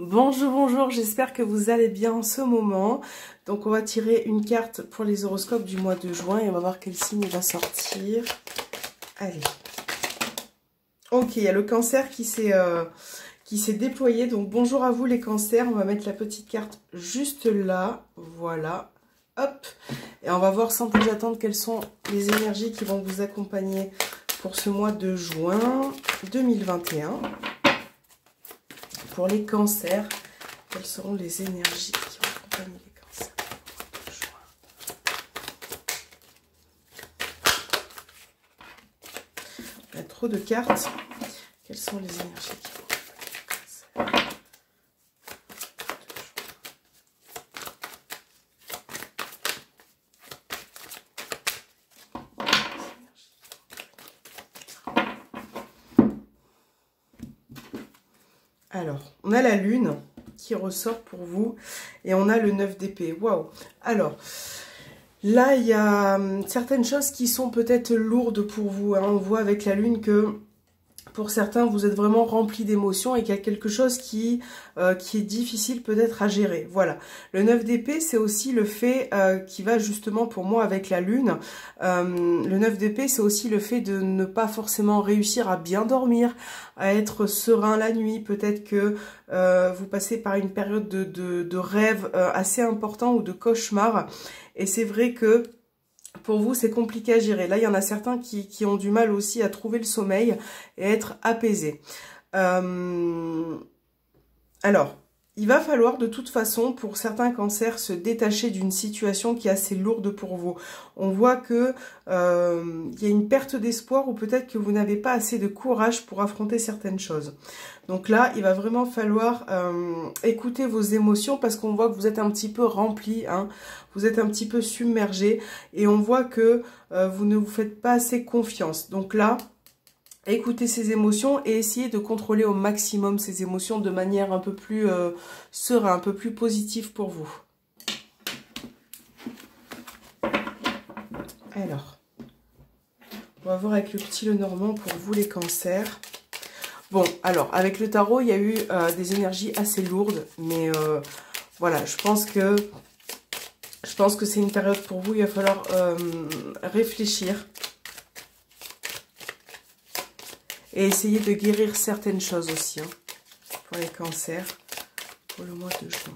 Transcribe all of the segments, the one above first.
Bonjour, bonjour, j'espère que vous allez bien en ce moment. Donc on va tirer une carte pour les horoscopes du mois de juin et on va voir quel signe va sortir. Allez. Ok, il y a le cancer qui s'est déployé. Donc bonjour à vous les cancers. On va mettre la petite carte juste là. Voilà. Hop. Et on va voir sans plus attendre quelles sont les énergies qui vont vous accompagner pour ce mois de juin 2021. Pour les cancers, quelles seront les énergies qui vont accompagner les cancers pour le mois de juin? Il y a trop de cartes. Quelles sont les énergies qui vont accompagner les cancers? Alors, on a la lune qui ressort pour vous et on a le 9 d'épée. Waouh! Alors, là, il y a certaines choses qui sont peut-être lourdes pour vous. Hein. On voit avec la lune que pour certains, vous êtes vraiment rempli d'émotions et qu'il y a quelque chose qui est difficile peut-être à gérer. Voilà. Le 9 d'épée, c'est aussi le fait qui va justement pour moi avec la lune. Le 9 d'épée, c'est aussi le fait de ne pas forcément réussir à bien dormir, à être serein la nuit. Peut-être que vous passez par une période de rêve assez important ou de cauchemar. Et c'est vrai que pour vous, c'est compliqué à gérer. Là, il y en a certains qui ont du mal aussi à trouver le sommeil et à être apaisés. Alors, il va falloir de toute façon, pour certains cancers, se détacher d'une situation qui est assez lourde pour vous. On voit que il y a une perte d'espoir ou peut-être que vous n'avez pas assez de courage pour affronter certaines choses. Donc là, il va vraiment falloir écouter vos émotions parce qu'on voit que vous êtes un petit peu rempli, hein, vous êtes un petit peu submergé et on voit que vous ne vous faites pas assez confiance. Donc là, écoutez ces émotions et essayez de contrôler au maximum ces émotions de manière un peu plus sereine, un peu plus positive pour vous. Alors, on va voir avec le petit Lenormand pour vous les cancers. Bon, alors, avec le tarot, il y a eu des énergies assez lourdes, mais voilà, je pense que c'est une période pour vous, il va falloir réfléchir et essayer de guérir certaines choses aussi, hein, pour les cancers, pour le mois de juin.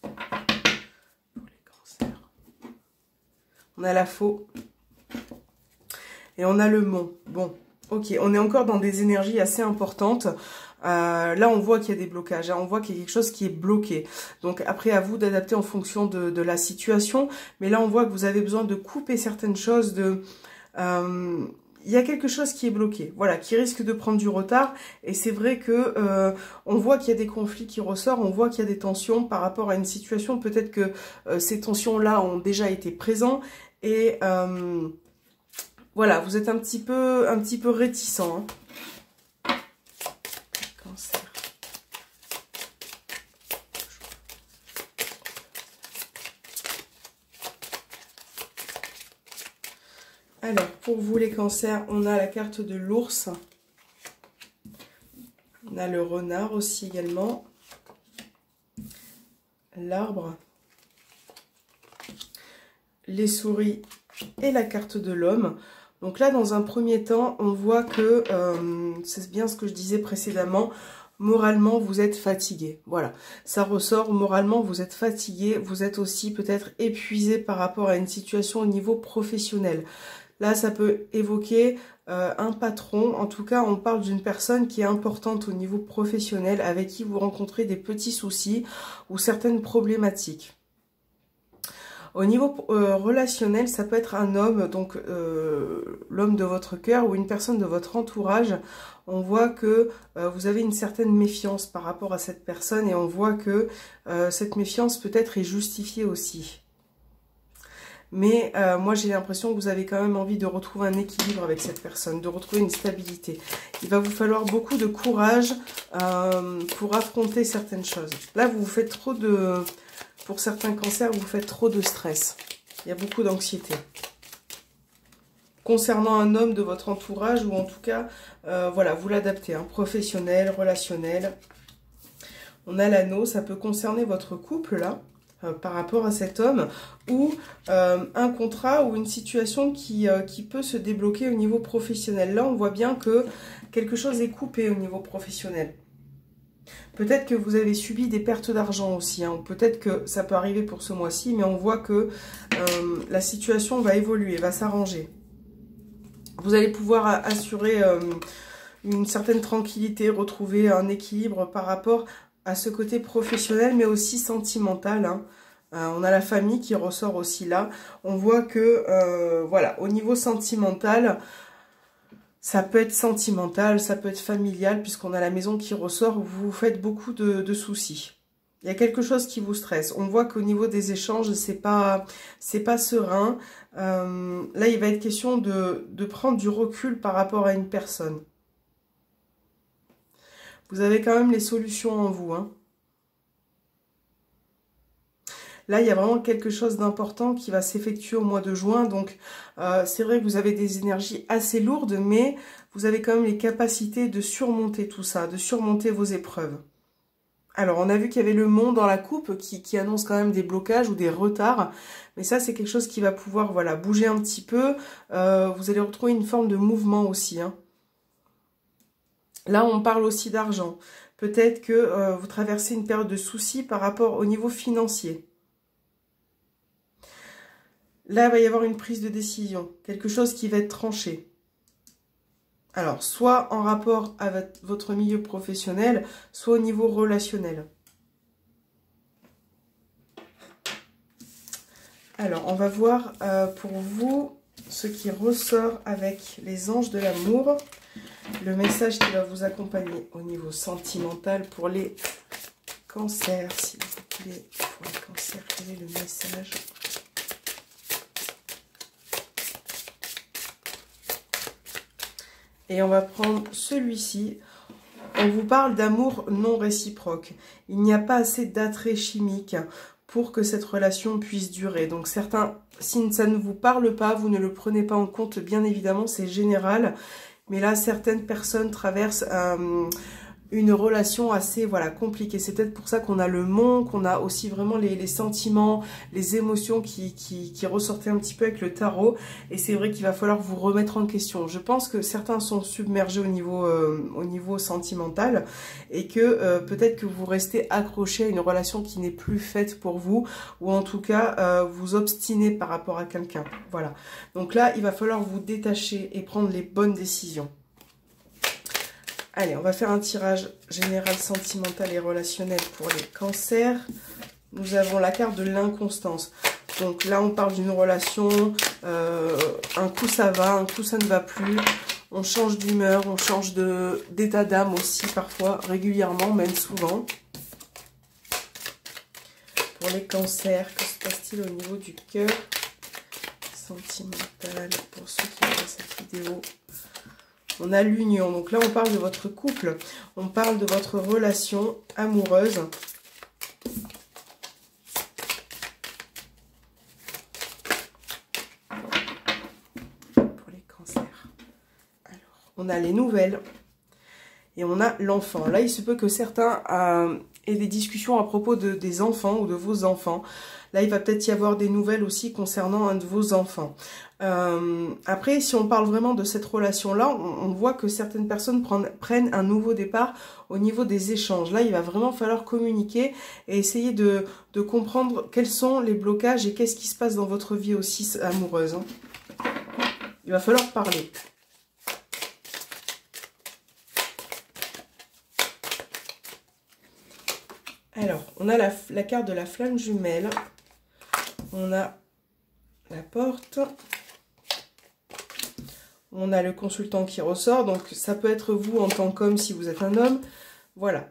Pour les cancers. On a la faux. Et on a le mont. Bon, ok, on est encore dans des énergies assez importantes. Là, on voit qu'il y a des blocages, hein, on voit qu'il y a quelque chose qui est bloqué. Donc après, à vous d'adapter en fonction de la situation. Mais là, on voit que vous avez besoin de couper certaines choses. Il y a quelque chose qui est bloqué, voilà, qui risque de prendre du retard. Et c'est vrai que on voit qu'il y a des conflits qui ressortent, on voit qu'il y a des tensions par rapport à une situation. Peut-être que ces tensions-là ont déjà été présentes et voilà, vous êtes un petit peu réticent. Hein. Cancer. Alors, pour vous les cancers, on a la carte de l'ours. On a le renard aussi également. L'arbre. Les souris et la carte de l'homme. Donc là, dans un premier temps, on voit que, c'est bien ce que je disais précédemment, moralement, vous êtes fatigué. Voilà, ça ressort, moralement, vous êtes fatigué, vous êtes aussi peut-être épuisé par rapport à une situation au niveau professionnel. Là, ça peut évoquer un patron. En tout cas, on parle d'une personne qui est importante au niveau professionnel, avec qui vous rencontrez des petits soucis ou certaines problématiques. Au niveau relationnel, ça peut être un homme, donc l'homme de votre cœur ou une personne de votre entourage. On voit que vous avez une certaine méfiance par rapport à cette personne et on voit que cette méfiance peut-être est justifiée aussi. Mais moi, j'ai l'impression que vous avez quand même envie de retrouver un équilibre avec cette personne, de retrouver une stabilité. Il va vous falloir beaucoup de courage pour affronter certaines choses. Là, vous vous faites trop de... Pour certains cancers, vous faites trop de stress. Il y a beaucoup d'anxiété. concernant un homme de votre entourage, ou en tout cas, voilà, vous l'adaptez, hein, professionnel, relationnel. On a l'anneau, ça peut concerner votre couple, là, par rapport à cet homme, ou un contrat ou une situation qui peut se débloquer au niveau professionnel. Là, on voit bien que quelque chose est coupé au niveau professionnel. Peut-être que vous avez subi des pertes d'argent aussi, hein, ou peut-être que ça peut arriver pour ce mois-ci, mais on voit que la situation va évoluer, va s'arranger. Vous allez pouvoir assurer une certaine tranquillité, retrouver un équilibre par rapport à ce côté professionnel, mais aussi sentimental, hein. On a la famille qui ressort aussi là. On voit que, voilà, au niveau sentimental, ça peut être sentimental, ça peut être familial, puisqu'on a la maison qui ressort, vous faites beaucoup de soucis. Il y a quelque chose qui vous stresse. On voit qu'au niveau des échanges, c'est pas serein. Là, il va être question de prendre du recul par rapport à une personne. Vous avez quand même les solutions en vous, hein. Là, il y a vraiment quelque chose d'important qui va s'effectuer au mois de juin. Donc, c'est vrai que vous avez des énergies assez lourdes, mais vous avez quand même les capacités de surmonter tout ça, de surmonter vos épreuves. Alors, on a vu qu'il y avait le Mont dans la coupe qui annonce quand même des blocages ou des retards. Mais ça, c'est quelque chose qui va pouvoir, voilà, bouger un petit peu. Vous allez retrouver une forme de mouvement aussi, hein. Là, on parle aussi d'argent. Peut-être que vous traversez une période de soucis par rapport au niveau financier. Là, il va y avoir une prise de décision, quelque chose qui va être tranché. Alors, soit en rapport avec votre milieu professionnel, soit au niveau relationnel. Alors, on va voir pour vous ce qui ressort avec les anges de l'amour. Le message qui va vous accompagner au niveau sentimental pour les cancers, s'il vous plaît. Pour les cancers, quel est le message ? Et on va prendre celui-ci. On vous parle d'amour non réciproque. Il n'y a pas assez d'attrait chimique pour que cette relation puisse durer. Donc certains, si ça ne vous parle pas, vous ne le prenez pas en compte, bien évidemment, c'est général. Mais là, certaines personnes traversent une relation assez, voilà, compliquée. C'est peut-être pour ça qu'on a le Mont, qu'on a aussi vraiment les sentiments, les émotions qui ressortaient un petit peu avec le tarot. Et c'est vrai qu'il va falloir vous remettre en question. Je pense que certains sont submergés au niveau sentimental et que peut-être que vous restez accroché à une relation qui n'est plus faite pour vous, ou en tout cas vous obstinez par rapport à quelqu'un. Voilà. Donc là, il va falloir vous détacher et prendre les bonnes décisions. Allez, on va faire un tirage général sentimental et relationnel pour les cancers. Nous avons la carte de l'inconstance. Donc là, on parle d'une relation, un coup ça va, un coup ça ne va plus. On change d'humeur, on change d'état d'âme aussi, parfois, régulièrement, même souvent. Pour les cancers, que se passe-t-il au niveau du cœur sentimental pour ceux qui voient cette vidéo? On a l'union, donc là on parle de votre couple, on parle de votre relation amoureuse. Pour les cancers. Alors, on a les nouvelles et on a l'enfant. Là, il se peut que certains aient des discussions à propos des enfants ou de vos enfants. Là, il va peut-être y avoir des nouvelles aussi concernant un de vos enfants. Après, si on parle vraiment de cette relation-là, on voit que certaines personnes prennent un nouveau départ au niveau des échanges. Là, il va vraiment falloir communiquer et essayer de comprendre quels sont les blocages et qu'est-ce qui se passe dans votre vie aussi amoureuse, hein. Il va falloir parler. Alors, on a la carte de la flamme jumelle. On a la porte. On a le consultant qui ressort. Donc, ça peut être vous en tant qu'homme si vous êtes un homme. Voilà.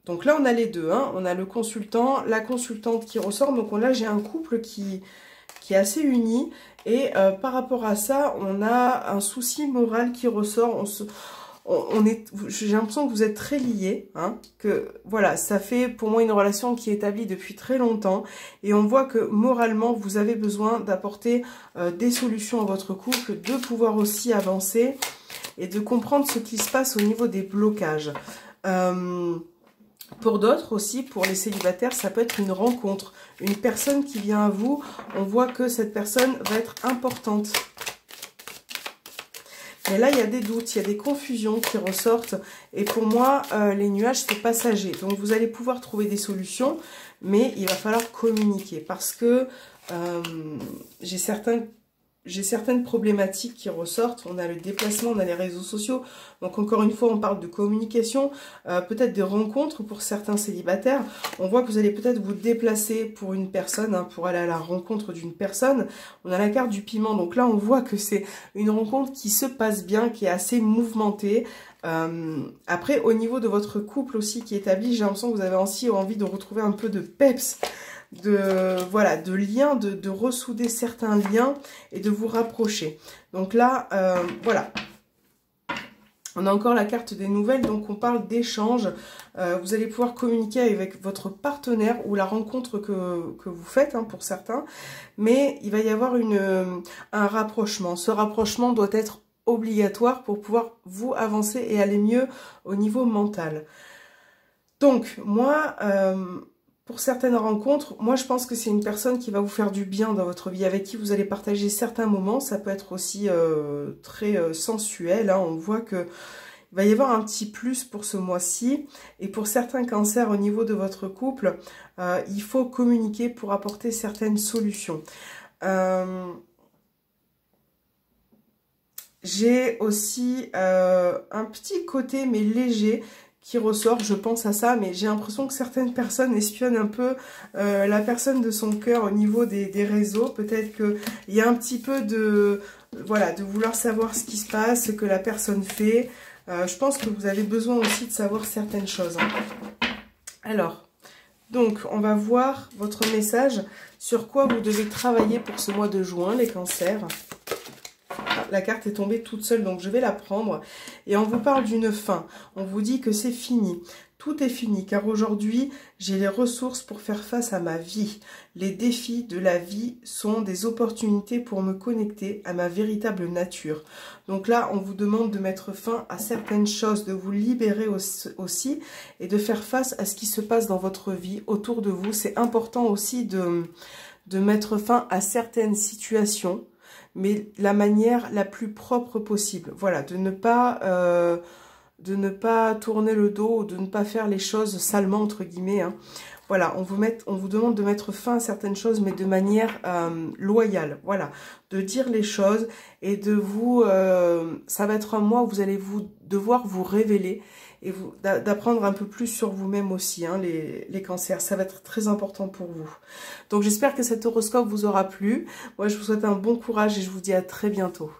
Donc là, on a les deux, hein. On a le consultant, la consultante qui ressort. Donc là, j'ai un couple qui est assez uni. Et par rapport à ça, on a un souci moral qui ressort. j'ai l'impression que vous êtes très liés, hein, que voilà, ça fait pour moi une relation qui est établie depuis très longtemps et on voit que moralement vous avez besoin d'apporter des solutions à votre couple, de pouvoir aussi avancer et de comprendre ce qui se passe au niveau des blocages. Pour d'autres aussi, pour les célibataires, ça peut être une rencontre, une personne qui vient à vous, on voit que cette personne va être importante. Mais là, il y a des doutes, il y a des confusions qui ressortent. Et pour moi, les nuages, c'est passager. Donc, vous allez pouvoir trouver des solutions, mais il va falloir communiquer. Parce que j'ai certaines problématiques qui ressortent. On a le déplacement, on a les réseaux sociaux. Donc, encore une fois, on parle de communication, peut-être de rencontres pour certains célibataires. On voit que vous allez peut-être vous déplacer pour une personne, hein, pour aller à la rencontre d'une personne. On a la carte du piment. Donc là, on voit que c'est une rencontre qui se passe bien, qui est assez mouvementée. Après, au niveau de votre couple aussi qui est établi, j'ai l'impression que vous avez aussi envie de retrouver un peu de peps, voilà, de liens, de ressouder certains liens et de vous rapprocher. Donc là, voilà. On a encore la carte des nouvelles, donc on parle d'échange. Vous allez pouvoir communiquer avec votre partenaire ou la rencontre que vous faites, hein, pour certains. Mais il va y avoir un rapprochement. Ce rapprochement doit être obligatoire pour pouvoir vous avancer et aller mieux au niveau mental. Donc, moi, pour certaines rencontres, moi je pense que c'est une personne qui va vous faire du bien dans votre vie, avec qui vous allez partager certains moments. Ça peut être aussi très sensuel, hein. On voit que il va y avoir un petit plus pour ce mois-ci. Et pour certains cancers au niveau de votre couple, il faut communiquer pour apporter certaines solutions. J'ai aussi un petit côté, mais léger, qui ressort, je pense à ça, mais j'ai l'impression que certaines personnes espionnent un peu la personne de son cœur au niveau des réseaux. Peut-être qu'il y a un petit peu de, voilà, de vouloir savoir ce qui se passe, ce que la personne fait. Je pense que vous avez besoin aussi de savoir certaines choses, hein. Alors, donc, on va voir votre message sur quoi vous devez travailler pour ce mois de juin, les cancers. La carte est tombée toute seule, donc je vais la prendre. Et on vous parle d'une fin. On vous dit que c'est fini. Tout est fini, car aujourd'hui, j'ai les ressources pour faire face à ma vie. Les défis de la vie sont des opportunités pour me connecter à ma véritable nature. Donc là, on vous demande de mettre fin à certaines choses, de vous libérer aussi et de faire face à ce qui se passe dans votre vie, autour de vous. C'est important aussi de mettre fin à certaines situations, mais la manière la plus propre possible. Voilà, de ne pas tourner le dos ou de ne pas faire les choses salement, entre guillemets, hein. Voilà, on vous demande de mettre fin à certaines choses, mais de manière loyale. Voilà, de dire les choses et de vous... ça va être un mois où vous allez devoir vous révéler et d'apprendre un peu plus sur vous-même aussi, hein, les cancers. Ça va être très important pour vous. Donc j'espère que cet horoscope vous aura plu. Moi, je vous souhaite un bon courage et je vous dis à très bientôt.